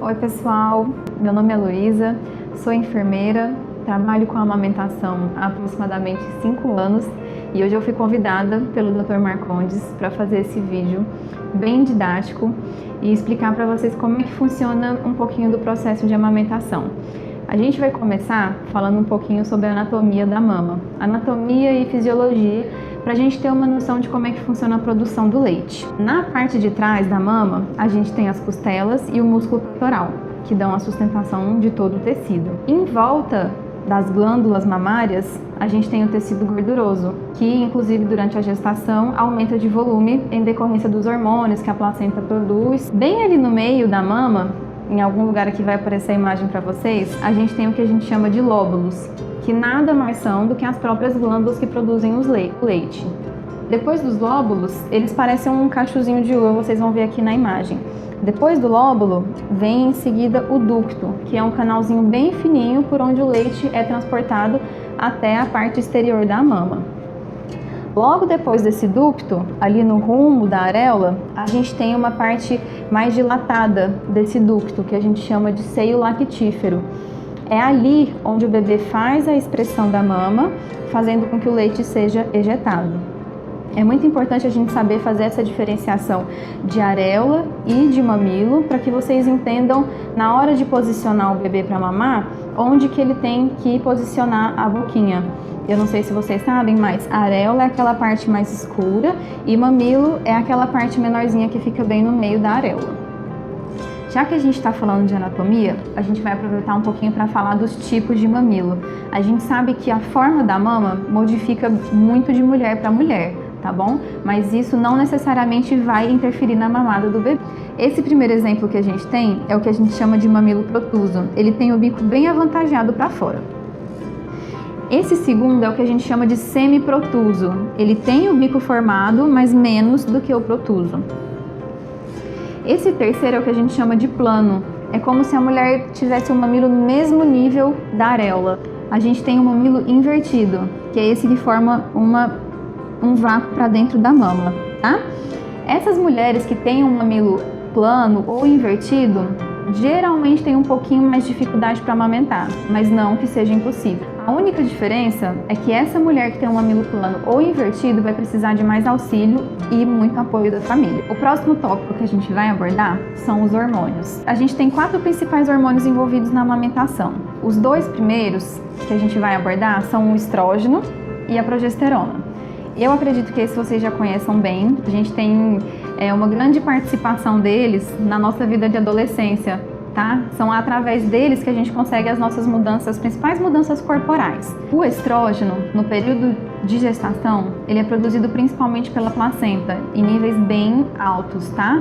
Oi pessoal, meu nome é Luísa, sou enfermeira, trabalho com amamentação há aproximadamente 5 anos e hoje eu fui convidada pelo Dr. Marcondes para fazer esse vídeo bem didático e explicar para vocês como é que funciona um pouquinho do processo de amamentação. A gente vai começar falando um pouquinho sobre a anatomia da mama, anatomia e fisiologia, para a gente ter uma noção de como é que funciona a produção do leite. Na parte de trás da mama, a gente tem as costelas e o músculo peitoral, que dão a sustentação de todo o tecido. Em volta das glândulas mamárias, a gente tem o tecido gorduroso, que inclusive durante a gestação aumenta de volume em decorrência dos hormônios que a placenta produz. Bem ali no meio da mama, em algum lugar aqui vai aparecer a imagem para vocês, a gente tem o que a gente chama de lóbulos, que nada mais são do que as próprias glândulas que produzem o leite. Depois dos lóbulos, eles parecem um cachozinho de uva, vocês vão ver aqui na imagem. Depois do lóbulo, vem em seguida o ducto, que é um canalzinho bem fininho por onde o leite é transportado até a parte exterior da mama. Logo depois desse ducto, ali no rumo da areola, a gente tem uma parte mais dilatada desse ducto, que a gente chama de seio lactífero. É ali onde o bebê faz a expressão da mama, fazendo com que o leite seja ejetado. É muito importante a gente saber fazer essa diferenciação de areola e de mamilo, para que vocês entendam, na hora de posicionar o bebê para mamar, onde que ele tem que posicionar a boquinha. Eu não sei se vocês sabem, mas a areola é aquela parte mais escura e mamilo é aquela parte menorzinha que fica bem no meio da areola. Já que a gente está falando de anatomia, a gente vai aproveitar um pouquinho para falar dos tipos de mamilo. A gente sabe que a forma da mama modifica muito de mulher para mulher, tá bom? Mas isso não necessariamente vai interferir na mamada do bebê. Esse primeiro exemplo que a gente tem é o que a gente chama de mamilo protuso. Ele tem o bico bem avantajado para fora. Esse segundo é o que a gente chama de semiprotuso. Ele tem o bico formado, mas menos do que o protuso. Esse terceiro é o que a gente chama de plano. É como se a mulher tivesse um mamilo no mesmo nível da areola. A gente tem um mamilo invertido, que é esse que forma um vácuo para dentro da mama, tá? Essas mulheres que têm um mamilo plano ou invertido, geralmente têm um pouquinho mais de dificuldade para amamentar, mas não que seja impossível. A única diferença é que essa mulher que tem um mamilo plano ou invertido vai precisar de mais auxílio e muito apoio da família. O próximo tópico que a gente vai abordar são os hormônios. A gente tem 4 principais hormônios envolvidos na amamentação. Os 2 primeiros que a gente vai abordar são o estrógeno e a progesterona. Eu acredito que esses vocês já conheçam bem. A gente tem uma grande participação deles na nossa vida de adolescência, tá? São através deles que a gente consegue as nossas mudanças, as principais mudanças corporais. O estrógeno, no período de gestação, ele é produzido principalmente pela placenta, em níveis bem altos, tá?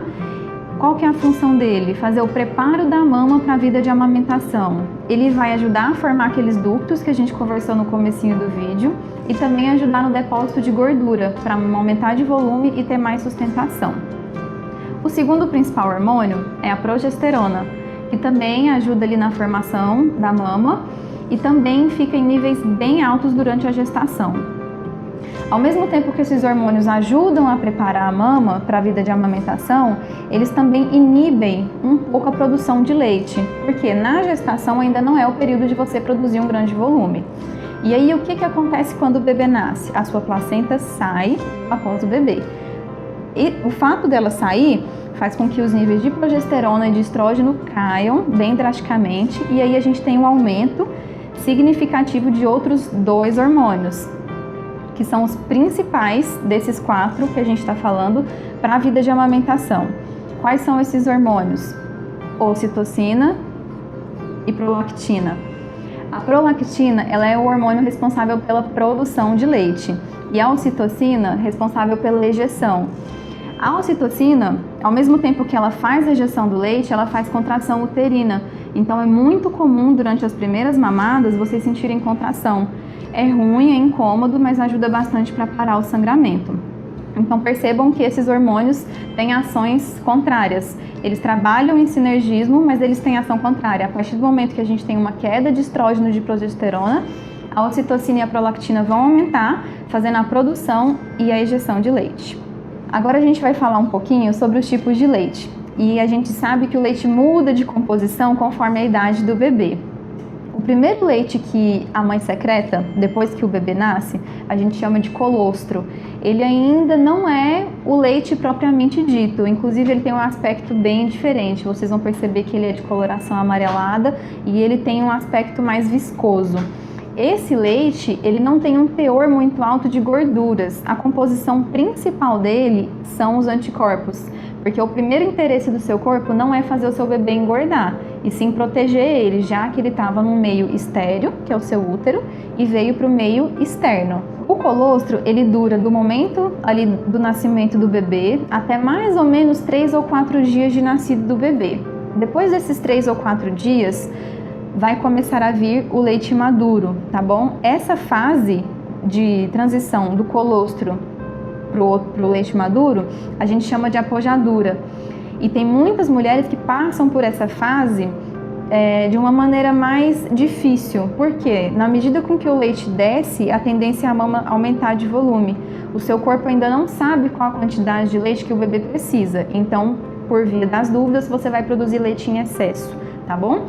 Qual que é a função dele? Fazer o preparo da mama para a vida de amamentação. Ele vai ajudar a formar aqueles ductos que a gente conversou no comecinho do vídeo e também ajudar no depósito de gordura para aumentar de volume e ter mais sustentação. O segundo principal hormônio é a progesterona, que também ajuda ali na formação da mama e também fica em níveis bem altos durante a gestação. Ao mesmo tempo que esses hormônios ajudam a preparar a mama para a vida de amamentação, eles também inibem um pouco a produção de leite, porque na gestação ainda não é o período de você produzir um grande volume. E aí o que acontece quando o bebê nasce? A sua placenta sai após o bebê. E o fato dela sair faz com que os níveis de progesterona e de estrógeno caiam bem drasticamente, e aí a gente tem um aumento significativo de outros 2 hormônios, que são os principais desses 4 que a gente está falando para a vida de amamentação. Quais são esses hormônios? Ocitocina e prolactina. A prolactina, ela é o hormônio responsável pela produção de leite, e a ocitocina responsável pela ejeção. A ocitocina, ao mesmo tempo que ela faz a ejeção do leite, ela faz contração uterina. Então é muito comum durante as primeiras mamadas vocês sentirem contração. É ruim, é incômodo, mas ajuda bastante para parar o sangramento. Então percebam que esses hormônios têm ações contrárias. Eles trabalham em sinergismo, mas eles têm ação contrária. A partir do momento que a gente tem uma queda de estrógeno e de progesterona, a ocitocina e a prolactina vão aumentar, fazendo a produção e a ejeção de leite. Agora a gente vai falar um pouquinho sobre os tipos de leite. e a gente sabe que o leite muda de composição conforme a idade do bebê. O primeiro leite que a mãe secreta, depois que o bebê nasce, a gente chama de colostro. Ele ainda não é o leite propriamente dito, inclusive ele tem um aspecto bem diferente. Vocês vão perceber que ele é de coloração amarelada e ele tem um aspecto mais viscoso. Esse leite, ele não tem um teor muito alto de gorduras. A composição principal dele são os anticorpos, porque o primeiro interesse do seu corpo não é fazer o seu bebê engordar, e sim proteger ele, já que ele estava no meio estéril, que é o seu útero, e veio para o meio externo. O colostro, ele dura do momento ali do nascimento do bebê até mais ou menos 3 ou 4 dias de nascido do bebê. Depois desses 3 ou 4 dias, vai começar a vir o leite maduro, tá bom? Essa fase de transição do colostro pro leite maduro, a gente chama de apojadura. E tem muitas mulheres que passam por essa fase de uma maneira mais difícil. Por quê? Na medida com que o leite desce, a tendência é a mama aumentar de volume. O seu corpo ainda não sabe qual a quantidade de leite que o bebê precisa. Então, por via das dúvidas, você vai produzir leite em excesso, tá bom?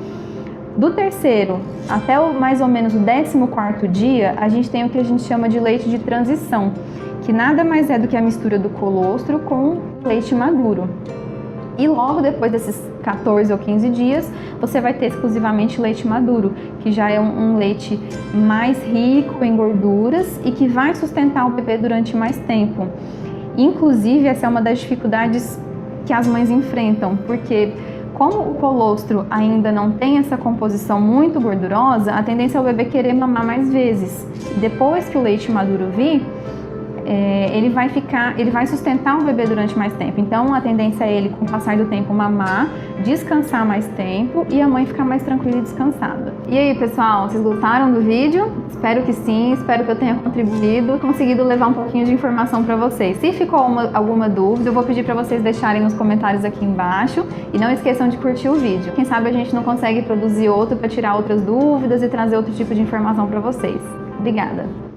Do terceiro até mais ou menos o 14º dia, a gente tem o que a gente chama de leite de transição, que nada mais é do que a mistura do colostro com leite maduro. E logo depois desses 14 ou 15 dias, você vai ter exclusivamente leite maduro, que já é um leite mais rico em gorduras e que vai sustentar o bebê durante mais tempo. Inclusive, essa é uma das dificuldades que as mães enfrentam, porque como o colostro ainda não tem essa composição muito gordurosa, a tendência é o bebê querer mamar mais vezes. Depois que o leite maduro vir, ele vai sustentar o bebê durante mais tempo. Então a tendência é ele, com o passar do tempo, mamar, descansar mais tempo e a mãe ficar mais tranquila e descansada. E aí, pessoal, vocês gostaram do vídeo? Espero que sim, espero que eu tenha contribuído, conseguido levar um pouquinho de informação para vocês. Se ficou alguma dúvida, eu vou pedir para vocês deixarem nos comentários aqui embaixo e não esqueçam de curtir o vídeo. Quem sabe a gente não consegue produzir outro para tirar outras dúvidas e trazer outro tipo de informação para vocês. Obrigada!